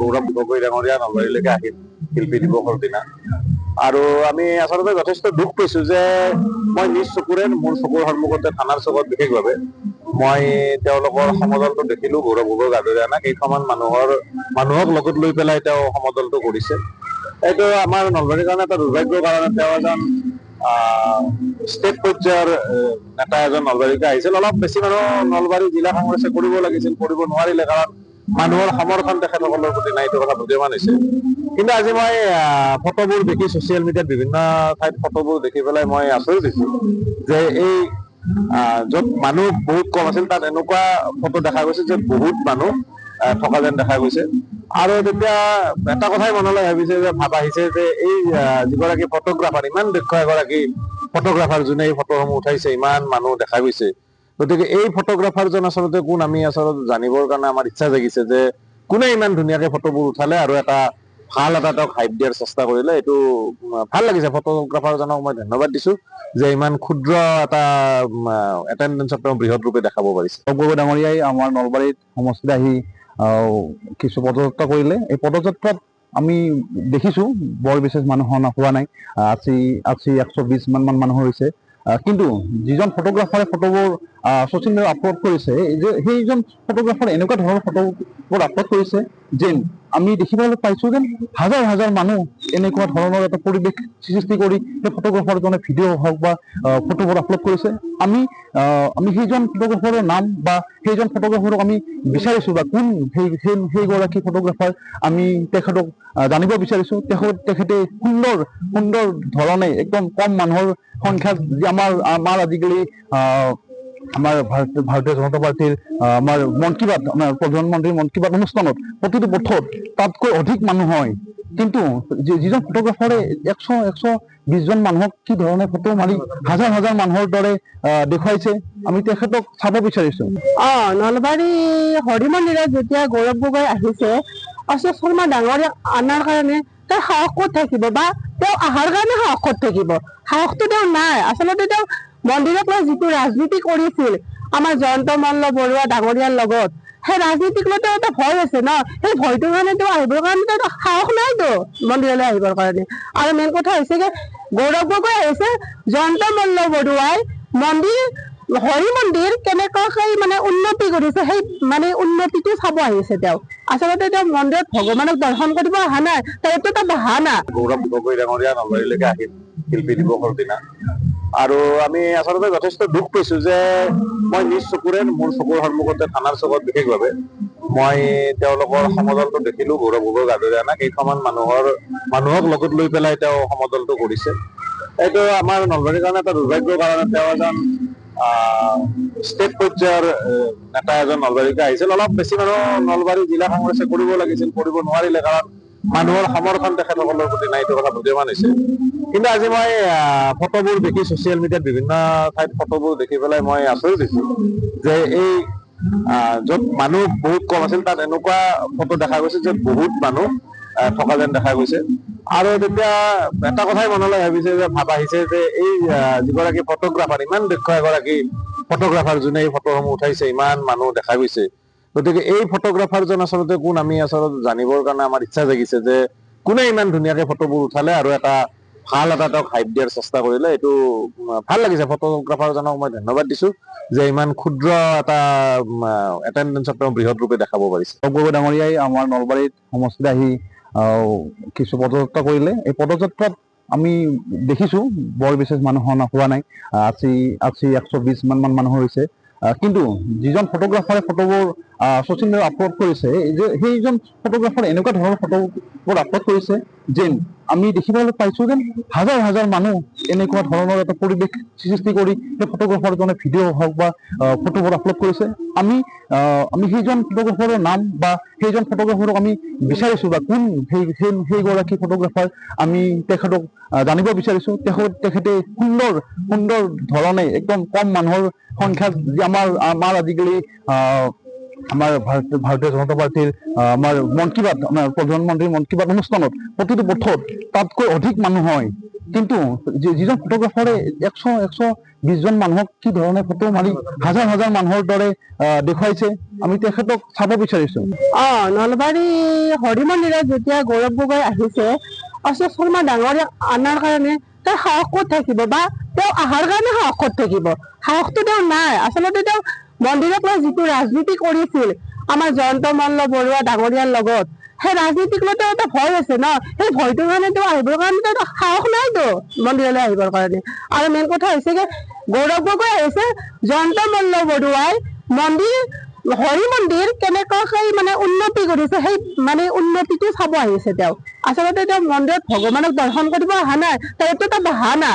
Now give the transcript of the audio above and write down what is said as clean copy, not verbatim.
গৌৰৱ গগৈ ডাঙৰীয়া নলবাৰীলৈকে আহিল শিল্পী দিৱসৰ দিনা। আৰু আমি আচলতে যথেষ্ট দুখ পাইছো যে মই নিজ চকুৰে মোৰ চকুৰ সন্মুখতে থানাৰ চুকত বিশেষভাৱে মই তেওঁলোকৰ সমদলটো দেখিলো। গৌৰৱ গগৈ ডাঙৰীয়া কেইটামান মানুহক লগত লৈ পেলাই তেওঁ সমদলটো কৰিছে। এইটো আমাৰ নলবাৰীৰ কাৰণে এটা দুৰ্ভাগ্যৰ কাৰণে তেওঁ এজন ষ্টেট পৰ্যায়ৰ নেতা এজন নলবাৰীতে আহিছিল। অলপ বেছি মানুহ নলবাৰী জিলা কংগ্ৰেছে কৰিব লাগিছিল, কৰিব নোৱাৰিলে, কাৰণ মানুহৰ সমৰ্থন তেখেতসকলৰ প্ৰতি নাই, এইটো কথা বুদ্ধিমান হৈছে। কিন্তু আজি মই ফটোবোৰ দেখি ছচিয়েল মিডিয়াত বিভিন্ন ঠাইত ফটোবোৰ দেখি পেলাই মই আচৰিত হৈছো যে এই য'ত মানুহ বহুত কম আছিল তাত এনেকুৱা ফটো দেখা গৈছে যে বহুত মানুহ থকা যেন দেখা গৈছে। আৰু তেতিয়া এটা কথাই মনলৈ ভাব আহিছে যে এই যিগৰাকী ফটোগ্ৰাফাৰ, ইমান দক্ষ এগৰাকী ফটোগ্ৰাফাৰ, যোনে এই ফটোসমূহ উঠাইছে, ইমান মানুহ দেখা গৈছে, গতিকে এই ফটোগ্ৰাফাৰজন আচলতে কোন, আমি আচলতে জানিবৰ কাৰণে আমাৰ ইচ্ছা জাগিছে যে কোনে ইমান ধুনীয়াকে ফটোবোৰ উঠালে আৰু এটা ভাল এটা তেওঁক হাইপ দিয়াৰ চেষ্টা কৰিলে। এইটো ভাল লাগিছে। ফটোগ্ৰাফাৰজনক মই ধন্যবাদ দিছো যে ইমান ক্ষুদ্ৰ এটা এটেণ্ডেঞ্চত তেওঁ বৃহৎ ৰূপে দেখাব পাৰিছে। গগৈ ডাঙৰীয়াই আমাৰ নলবাৰীত সমষ্টিত আহি কিছু পদযাত্ৰা কৰিলে। এই পদযাত্ৰাত আমি দেখিছো বৰ বিশেষ মানুহ হোৱা নাই, 80-120 মান মানুহ হৈছে। কিন্তু যিজন ফটোগ্ৰাফাৰে ফটোবোৰ ছচিয়েল মিডিয়াত আপলোড কৰিছে, সেইজন ফটোগ্ৰাফাৰ এনেকুৱা ধৰণৰ ফটোবোৰ আপলোড কৰিছে যেন আমি দেখিবলৈ পাইছো যেন হাজাৰ হাজাৰ মানুহ এনেকুৱা ধৰণৰ এটা পৰিৱেশ সৃষ্টি কৰি সেই ফটোগ্ৰাফাৰজনে ভিডিঅ' হওক বা ফটোবোৰ আপলোড কৰিছে। আমি সেইজন ফটোগ্ৰাফাৰৰ নাম বা সেইজন ফটোগ্ৰাফাৰক আমি বিচাৰিছো, বা কোন সেইগৰাকী ফটোগ্ৰাফাৰ আমি তেখেতক জানিব বিচাৰিছো। তেখেতে সুন্দৰ ধৰণে একদম কম মানুহৰ সংখ্যাত আমাৰ আজিকালি আমাৰ ভাৰতীয় জনতা পাৰ্টিৰ আমাৰ মন কী বাত, আমাৰ প্ৰধানমন্ত্ৰীৰ মন কী বাত অনুষ্ঠানত প্ৰতিটো পথত তাতকৈ অধিক মানুহ হয়। কিন্তু যিজন ফটোগ্ৰাফাৰে 120 জন মানুহক কি ধৰণে ফটো মাৰি হাজাৰ হাজাৰ মানুহৰ দৰে দেখুৱাইছে, আমি তেখেতক চাব বিচাৰিছো। নলবাৰী হৰি মন্দিৰত যেতিয়া গৌৰৱ গগৈ আহিছে, অশোক শৰ্মা ডাঙৰীয়াক অনাৰ কাৰণে তেওঁৰ সাহস ক'ত থাকিব, বা তেওঁ অহাৰ কাৰণে সাহস ক'ত থাকিব? সাহসটো তেওঁ নাই। আচলতে তেওঁ মন্দিৰক লৈ যিটো ৰাজনীতি কৰিছিল আমাৰ জয়ন্ত মল্ল বৰুৱা ডাঙৰীয়াৰ লগত, সেই ৰাজনীতিক লৈ তেওঁ এটা ভয় আছে ন, সেই ভয়টোৰ কাৰণে তেওঁ আহিবৰ কাৰণে তেওঁ সাহস নাইতো মন্দিৰলৈ আহিবৰ কাৰণে। আৰু মেইন কথা হৈছে যে গৌৰৱ গগৈ আহিছে, জয়ন্ত মল্ল বৰুৱাই হৰি মন্দিৰ কেনেকৈ মানে উন্নতি কৰিছে, সেই মানে উন্নতিটো চাব আহিছে তেওঁ। আচলতে তেওঁ মন্দিৰত ভগৱানক দৰ্শন কৰিব অহা নাই, তেওঁতো এটা বাহানা। গৌৰৱ গগৈ ডাঙৰীয়া নলবাৰীলৈকে আহিল শিল্পী দিৱসৰ দিনা। আৰু আমি আচলতে যথেষ্ট দুখ পাইছো যে মই নিজ চকুৰে মোৰ চকুৰ সন্মুখতে থানাৰ চুকত বিশেষভাৱে মই তেওঁলোকৰ সমদলটো দেখিলো। গৌৰৱ গগৈ ডাঙৰীয়া কেইটামান মানুহক লগত লৈ পেলাই তেওঁ সমদলটো কৰিছে। এইটো আমাৰ নলবাৰীৰ কাৰণে এটা দুৰ্ভাগ্যৰ কাৰণে তেওঁ এজন ষ্টেট পৰ্যায়ৰ নেতা এজন নলবাৰীতে আহিছিল। অলপ বেছি মানুহ নলবাৰী জিলা কংগ্ৰেছে কৰিব লাগিছিল, কৰিব নোৱাৰিলে, কাৰণ মানুহৰ সমৰ্থন তেখেতসকলৰ প্ৰতি নাই, এইটো কথা বুদ্ধিমান হৈছে। কিন্তু আজি মই ফটোবোৰ দেখি ছচিয়েল মিডিয়াত বিভিন্ন ঠাইত ফটোবোৰ দেখি পেলাই মই আচৰিত হৈছো যে এই য'ত মানুহ বহুত কম আছিল তাত এনেকুৱা ফটো দেখা গৈছে যে বহুত মানুহ থকা যেন দেখা গৈছে। আৰু তেতিয়া এটা কথাই মনলৈ ভাব আহিছে যে এই যিগৰাকী ফটোগ্ৰাফাৰ, ইমান দক্ষ এগৰাকী ফটোগ্ৰাফাৰ, যোনে এই ফটোসমূহ উঠাইছে, ইমান মানুহ দেখা গৈছে, গতিকে এই ফটোগ্ৰাফাৰজন আচলতে কোন, আমি আচলতে জানিবৰ কাৰণে আমাৰ ইচ্ছা জাগিছে যে কোনে ইমান ধুনীয়াকে ফটোবোৰ উঠালে আৰু এটা ভাল এটা তেওঁক হাইপ দিয়াৰ চেষ্টা কৰিলে। এইটো ভাল লাগিছে। ফটোগ্ৰাফাৰজনক মই ধন্যবাদ দিছো যে ইমান ক্ষুদ্ৰ এটা এটেণ্ডেঞ্চত তেওঁ বৃহৎ ৰূপে দেখাব পাৰিছে। গগৈ ডাঙৰীয়াই আমাৰ নলবাৰীত সমষ্টিত আহি কিছু পদযাত্ৰা কৰিলে। এই পদযাত্ৰাত আমি দেখিছো বৰ বিশেষ মানুহ হোৱা নাই, 80-120 মান মানুহ হৈছে। কিন্তু যিজন ফটোগ্ৰাফাৰে ফটোবোৰ ছচিয়েল মিডিয়াত আপলোড কৰিছে, সেইজন ফটোগ্ৰাফাৰ এনেকুৱা ধৰণৰ ফটোবোৰ আপলোড কৰিছে যেন আমি দেখিবলৈ পাইছো যেন হাজাৰ হাজাৰ মানুহ এনেকুৱা ধৰণৰ এটা পৰিৱেশ সৃষ্টি কৰি সেই ফটোগ্ৰাফাৰজনে ভিডিঅ' হওক বা ফটোবোৰ আপলোড কৰিছে। আমি সেইজন ফটোগ্ৰাফাৰৰ নাম বা সেইজন ফটোগ্ৰাফাৰক আমি বিচাৰিছো, বা কোন সেইগৰাকী ফটোগ্ৰাফাৰ আমি তেখেতক জানিব বিচাৰিছো। তেখেতে সুন্দৰ ধৰণে একদম কম মানুহৰ সংখ্যাত আমাৰ আজিকালি আমাৰ ভাৰতীয় জনতা পাৰ্টিৰ আমাৰ মন কী বাত, আমাৰ প্ৰধানমন্ত্ৰীৰ মন কী বাত অনুষ্ঠানত প্ৰতিটো পথত তাতকৈ অধিক মানুহ হয়। কিন্তু যিজন ফটোগ্ৰাফাৰে 120জন মানুহক কি ধৰণে ফটো মাৰি হাজাৰ হাজাৰ মানুহৰ দৰে দেখুৱাইছে, আমি তেখেতক চাব বিচাৰিছো। নলবাৰী হৰি মন্দিৰত যেতিয়া গৌৰৱ গগৈ আহিছে, অশোক শৰ্মা ডাঙৰীয়াক অনাৰ কাৰণে তাৰ সাহস ক'ত থাকিব বা তেওঁ অহাৰ কাৰণে সাহস ক'ত থাকিব? সাহসটো তেওঁ নাই। আচলতে তেওঁ মন্দিৰক লৈ যিটো ৰাজনীতি কৰিছিল আমাৰ জয়ন্ত মল্ল বৰুৱা ডাঙৰীয়াৰ লগত, সেই ৰাজনীতিক লৈ তেওঁ এটা ভয় আছে ন, সেই ভয়টোৰ কাৰণে তেওঁ আহিবৰ কাৰণে তেওঁ সাহস নাইতো মন্দিৰলৈ আহিবৰ কাৰণে। আৰু মেইন কথা হৈছে কি গৌৰৱ গগৈ আহিছে জয়ন্ত মল্ল বৰুৱাই হৰি মন্দিৰ কেনেকৈ মানে উন্নতি কৰিছে, সেই মানে উন্নতিটো চাব আহিছে তেওঁ। আচলতে তেওঁ মন্দিৰত ভগৱানক দৰ্শন কৰিব অহা নাই, তেওঁ এটা বাহানা।